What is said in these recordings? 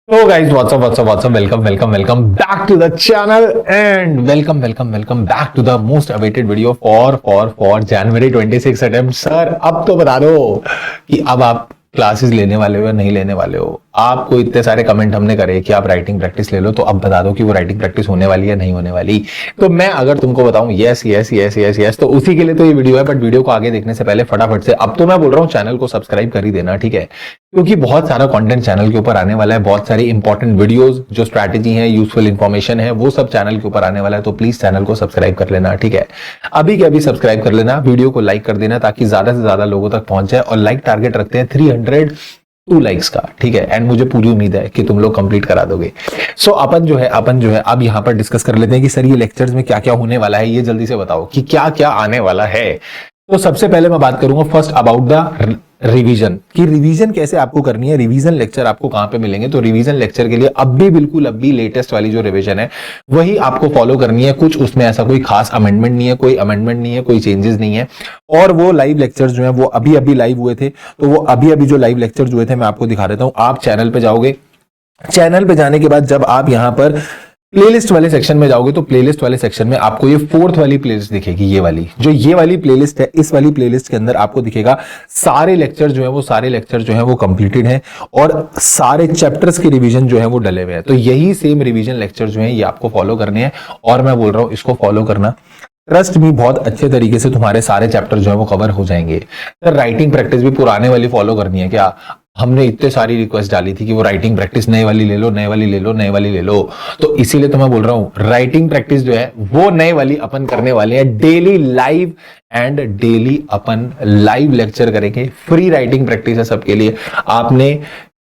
So guys, what's up, welcome back to the channel and welcome back to the most awaited video for January 26 attempt. Sir अब तो बता दो कि अब आप क्लासेस लेने वाले हो या नहीं लेने वाले हो। आपको इतने सारे कमेंट हमने करे कि आप राइटिंग प्रैक्टिस ले लो, तो अब बता दो कि वो राइटिंग प्रैक्टिस होने वाली है नहीं होने वाली। तो मैं अगर तुमको बताऊं यस तो उसी के लिए तो ये वीडियो है। बट वीडियो को आगे देखने से पहले फटाफट से अब तो मैं बोल रहा हूँ चैनल को सब्सक्राइब कर ही देना, ठीक है, क्योंकि बहुत सारा कंटेंट चैनल के ऊपर आने वाला है। बहुत सारी इंपॉर्टेंट वीडियोस जो स्ट्रैटेजी है, यूजफुल इंफॉर्मेशन है, वो सब चैनल के ऊपर आने वाला है। तो प्लीज चैनल को सब्सक्राइब कर लेना, ठीक है, अभी के अभी सब्सक्राइब कर लेना, वीडियो को लाइक कर देना ताकि ज्यादा से ज्यादा लोगों तक पहुंच जाए। और लाइक टारगेट रखते हैं 302 लाइक्स का, ठीक है, एंड मुझे पूरी उम्मीद है कि तुम लोग कंप्लीट करा दोगे। सो अपन जो है अब यहाँ पर डिस्कस कर लेते हैं कि सर ये लेक्चर्स में क्या क्या होने वाला है। ये जल्दी से बताओ कि क्या क्या आने वाला है। तो सबसे पहले मैं बात करूंगा फर्स्ट अबाउट द रिवीजन, कि रिवीजन कैसे आपको करनी है, रिवीजन लेक्चर आपको कहां पे मिलेंगे। तो रिवीजन लेक्चर के लिए अब भी लेटेस्ट वाली जो रिवीजन है वही आपको फॉलो करनी है। कुछ उसमें ऐसा कोई खास अमेंडमेंट नहीं है, कोई चेंजेस नहीं है। और वो लाइव लेक्चर जो है वो अभी लाइव हुए थे, तो वो अभी जो लाइव लेक्चर हुए थे मैं आपको दिखा देता हूं। आप चैनल पे जाओगे, चैनल पे जाने के बाद जब आप यहां पर प्लेलिस्ट वाले सेक्शन में जाओगे तो प्लेलिस्ट वाले सेक्शन में आपको ये फोर्थ वाली प्लेलिस्ट दिखेगी। ये वाली प्लेलिस्ट है, इस वाली प्लेलिस्ट के अंदर आपको दिखेगा सारे लेक्चर जो है वो कंप्लीटेड हैं और सारे चैप्टर्स के रिवीजन जो है वो डले हुए हैं। तो यही सेम रिवीजन लेक्चर जो है ये आपको फॉलो करने हैं और मैं बोल रहा हूं इसको फॉलो करना। ट्रस्ट मी, बहुत अच्छे तरीके से तुम्हारे सारे चैप्टर जो है वो कवर हो जाएंगे। सर राइटिंग प्रैक्टिस भी पुराने वाली फॉलो करनी है क्या? हमने इतने सारी रिक्वेस्ट डाली थी कि वो राइटिंग प्रैक्टिस नए वाली ले लो, तो इसीलिए तो मैं बोल रहा हूं राइटिंग प्रैक्टिस जो है वो नए वाली अपन करने वाले हैं। डेली लाइव अपन लाइव लेक्चर करेंगे। फ्री राइटिंग प्रैक्टिस है सबके लिए। आपने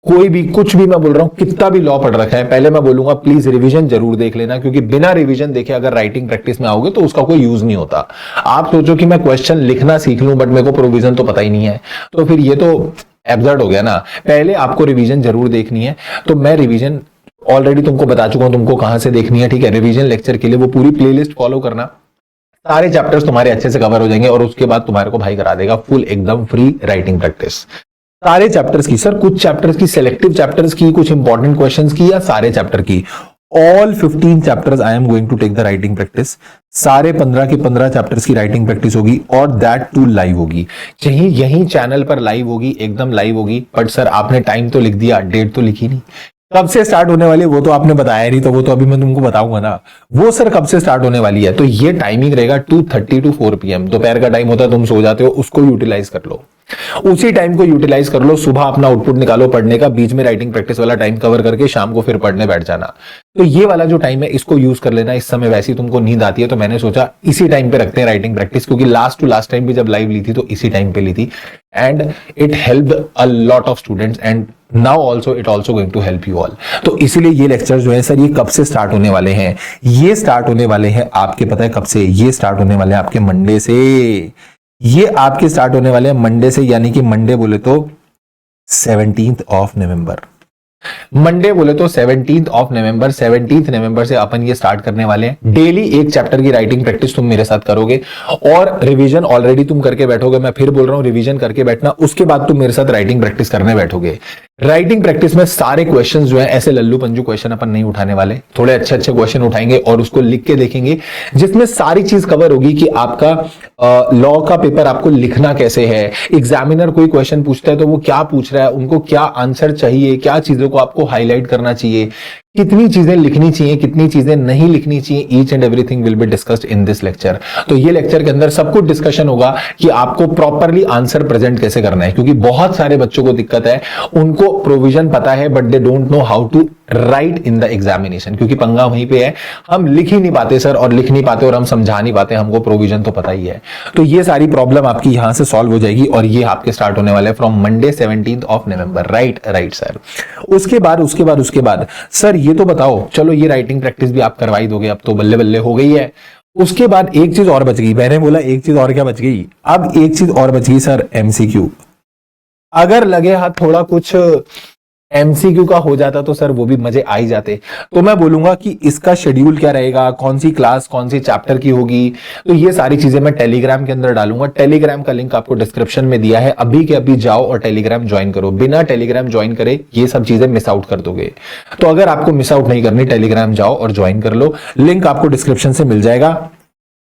कोई भी कुछ भी, मैं बोल रहा हूं कितना भी लॉ पढ़ रखा है, पहले मैं बोलूंगा प्लीज रिवीजन जरूर देख लेना, क्योंकि बिना रिवीजन देखे अगर राइटिंग प्रैक्टिस में आओगे तो उसका कोई यूज नहीं होता। आप सोचो कि मैं क्वेश्चन लिखना सीख लूं बट मेरे को प्रोविजन तो पता ही नहीं है, तो फिर ये तो एब्सर्ड हो गया ना। पहले आपको रिवीजन जरूर देखनी है। तो मैं रिवीजन ऑलरेडी तुमको बता चुका हूं तुमको कहां से देखनी है, ठीक है। रिवीजन लेक्चर के लिए वो पूरी प्लेलिस्ट फॉलो करना, सारे चैप्टर्स तुम्हारे अच्छे से कवर हो जाएंगे और उसके बाद तुम्हारे को भाई करा देगा फुल एकदम फ्री राइटिंग प्रैक्टिस सारे चैप्टर्स की। सर कुछ चैप्टर्स की, सिलेक्टिव चैप्टर्स की, कुछ इंपॉर्टेंट क्वेश्चंस की, या सारे चैप्टर की? All 15 chapters I am going to take the writing practice. सारे 15 के 15 चैप्टर्स की राइटिंग प्रैक्टिस होगी और दैट टू लाइव होगी। चाहिए यही चैनल पर लाइव होगी, एकदम लाइव होगी। बट सर आपने टाइम तो लिख दिया, डेट तो लिखी नहीं। कब से स्टार्ट होने वाली है वो तो आपने बताया नहीं, तो वो तो अभी मैं तुमको बताऊंगा ना। वो सर कब से स्टार्ट होने वाली है, तो ये टाइमिंग रहेगा 2:30 to 4 PM। दोपहर का टाइम होता है, तुम सो जाते हो, उसको यूटिलाइज कर लो, उसी टाइम को यूटिलाइज कर लो। सुबह अपना आउटपुट निकालो पढ़ने का, बीच में राइटिंग प्रैक्टिस वाला टाइम कवर करके शाम को फिर पढ़ने बैठ जाना। तो ये वाला जो टाइम है इसको यूज कर लेना। इस समय वैसे ही तुमको नींद आती है, तो मैंने सोचा इसी टाइम पे रखते हैं राइटिंग प्रैक्टिस, क्योंकि लास्ट टाइम भी जब लाइव ली थी तो इसी टाइम पे ली थी and it helped a lot of students and now also it also going to help you all. तो इसीलिए ये लेक्चर जो है सर ये कब से स्टार्ट होने वाले हैं? ये स्टार्ट होने वाले हैं आपके, पता है कब से? ये स्टार्ट होने वाले हैं आपके मंडे से। ये आपके स्टार्ट होने वाले हैं मंडे से, यानी कि मंडे बोले तो 17th of November। मंडे बोले तो 17th of November, 17th नवंबर से अपन ये स्टार्ट करने वाले हैं। डेली एक चैप्टर की राइटिंग प्रैक्टिस तुम मेरे साथ करोगे और रिवीजन ऑलरेडी तुम करके बैठोगे। मैं फिर बोल रहा हूं रिवीजन करके बैठना, उसके बाद तुम मेरे साथ राइटिंग प्रैक्टिस करने बैठोगे। राइटिंग प्रैक्टिस में सारे क्वेश्चंस जो है ऐसे लल्लू पंजू क्वेश्चन अपन नहीं उठाने वाले, थोड़े अच्छे क्वेश्चन उठाएंगे और उसको लिख के देखेंगे, जिसमें सारी चीज कवर होगी कि आपका लॉ का पेपर आपको लिखना कैसे है। एग्जामिनर कोई क्वेश्चन पूछता है तो वो क्या पूछ रहा है, उनको क्या आंसर चाहिए, क्या चीजों को आपको हाईलाइट करना चाहिए, कितनी चीजें लिखनी चाहिए, कितनी चीजें नहीं लिखनी चाहिए। Each and everything will be discussed in this lecture. तो ये लेक्चर के अंदर सब कुछ डिस्कशन होगा कि आपको प्रॉपरली आंसर प्रेजेंट कैसे करना है, क्योंकि बहुत सारे बच्चों को दिक्कत है, उनको प्रोविजन पता है but they don't know how to write in the examination, क्योंकि पंगा वहीं पे है, हम लिख ही नहीं पाते सर, और लिख नहीं पाते और हम समझा नहीं पाते, हमको प्रोविजन तो पता ही है। तो ये सारी प्रॉब्लम आपकी यहां से सॉल्व हो जाएगी और ये आपके स्टार्ट होने वाले from Monday 17th of November। Right sir. उसके बाद सर ये तो बताओ, चलो ये राइटिंग प्रैक्टिस भी आप करवाई दोगे, अब तो बल्ले बल्ले हो गई है। उसके बाद एक चीज और बच गई, मैंने बोला एक चीज और क्या बच गई, अब एक चीज और बच गई सर, MCQ। अगर लगे हाथ थोड़ा कुछ एमसीक्यू का हो जाता तो सर वो भी मजे आ ही जाते। तो मैं बोलूंगा कि इसका शेड्यूल क्या रहेगा, कौन सी क्लास कौन सी चैप्टर की होगी, तो ये सारी चीजें मैं टेलीग्राम के अंदर डालूंगा। टेलीग्राम का लिंक आपको डिस्क्रिप्शन में दिया है, अभी के अभी जाओ और टेलीग्राम ज्वाइन करो। बिना टेलीग्राम ज्वाइन करे ये सब चीजें मिस आउट कर दोगे। तो अगर आपको मिस आउट नहीं करनी, टेलीग्राम जाओ और ज्वाइन कर लो, लिंक आपको डिस्क्रिप्शन से मिल जाएगा।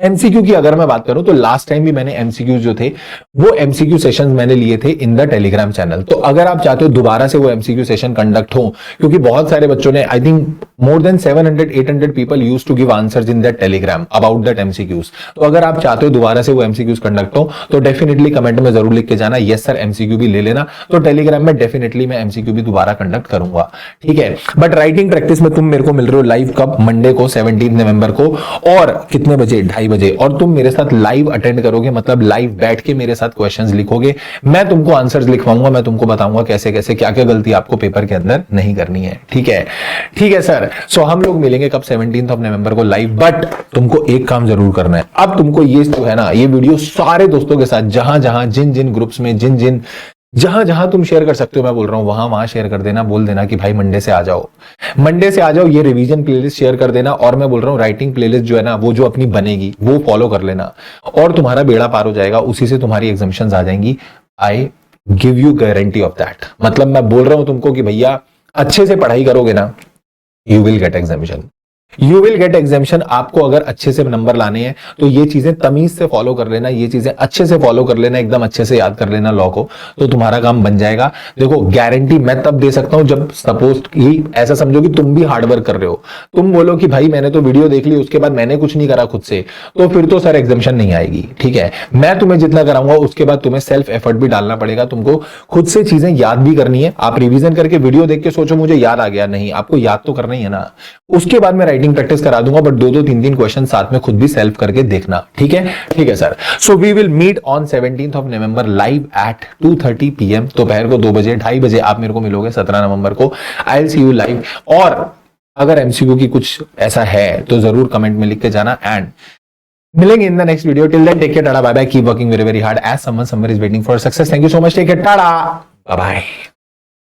एमसीक्यू की अगर मैं बात करूं तो लास्ट टाइम भी मैंने एमसीक्यू जो थे वो एमसीक्यू सेशंस मैंने लिए थे इन द टेलीग्राम चैनल। तो अगर आप चाहते हो दोबारा से वो एमसीक्यू सेशन कंडक्ट हो, क्योंकि बहुत सारे बच्चों ने, I think more than 700-800 people use to give answers in that Telegram about that MCQs. तो अगर आप चाहते हो दोबारा से वो एमसीक्यूज कंडक्ट हो तो डेफिनेटली कमेंट में जरूर लिख के जाना यस सर एमसीक्यू भी ले लेना। तो टेलीग्राम में डेफिनेटली मैं एमसीक्यू भी दोबारा कंडक्ट करूंगा, ठीक है। बट राइटिंग प्रैक्टिस में तुम मेरे को मिल रहे हो लाइव कब, मंडे को 17 नवंबर को, और कितने बजे, 2:30 बजे। और तुम मेरे साथ लाइव अटेंड करोगे, मतलब लाइव बैठ के मेरे साथ क्वेश्चंस लिखोगे, मैं तुमको आंसर्स लिखवाऊंगा, मैं तुमको बताऊंगा कैसे कैसे क्या क्या गलती आपको पेपर के अंदर नहीं करनी है, ठीक है। ठीक है सर, सो हम लोग मिलेंगे कब, 17 नवंबर को लाइव। बट तुमको एक काम जरूर करना है, अब तुमको ये जो है ना, ये वीडियो सारे दोस्तों के साथ जहां जहां जिन जिन ग्रुप्स में जहां जहां तुम शेयर कर सकते हो, मैं बोल रहा हूं वहां वहां शेयर कर देना। बोल देना कि भाई मंडे से आ जाओ, मंडे से आ जाओ। ये रिवीजन प्लेलिस्ट शेयर कर देना, और मैं बोल रहा हूं राइटिंग प्लेलिस्ट जो है ना, वो जो अपनी बनेगी वो फॉलो कर लेना, और तुम्हारा बेड़ा पार हो जाएगा। उसी से तुम्हारी एग्जामिशंस आ जाएंगी। I give you guarantee of that. मतलब मैं बोल रहा हूं तुमको कि भैया अच्छे से पढ़ाई करोगे ना, you will get examination, you will get examination. आपको अगर अच्छे से नंबर लाने हैं तो ये चीजें तमीज से फॉलो कर लेना, ये चीजें अच्छे से फॉलो कर लेना, एकदम अच्छे से याद कर लेना लॉ को, तो तुम्हारा काम बन जाएगा। देखो गारंटी मैं तब दे सकता हूं जब सपोज कि ऐसा समझो कि तुम भी हार्डवर्क कर रहे हो, तुम बोलो कि भाई मैंने तो वीडियो देख ली उसके बाद मैंने कुछ नहीं करा खुद से, तो फिर तो सर एग्जामिशन नहीं आएगी, ठीक है। मैं तुम्हें जितना कराऊंगा उसके बाद तुम्हें सेल्फ एफर्ट भी डालना पड़ेगा, तुमको खुद से चीजें याद भी करनी है। आप रिवीजन करके वीडियो देख के सोचो मुझे याद आ गया, नहीं, आपको याद तो करना ही है ना। उसके बाद मैं राइटिंग प्रैक्टिस करा दूंगा, बट 2-2 3-3 क्वेश्चन साथ में खुद भी सेल्फ करके देखना, ठीक है। ठीक है sir, so we will meet on 17 November live at 2:30 PM, दोपहर को 2 बजे, 2:30 बजे आप मेरे को मिलोगे 17 नवंबर को। I will see you live. और अगर एमसीक्यू की कुछ ऐसा है तो जरूर कमेंट में लिख के जाना, एंड मिलेंगे in the next video. Till then take care, tata bye bye, keep working very very hard as someone somewhere is waiting for success. Thank you so much, take care, tata bye bye.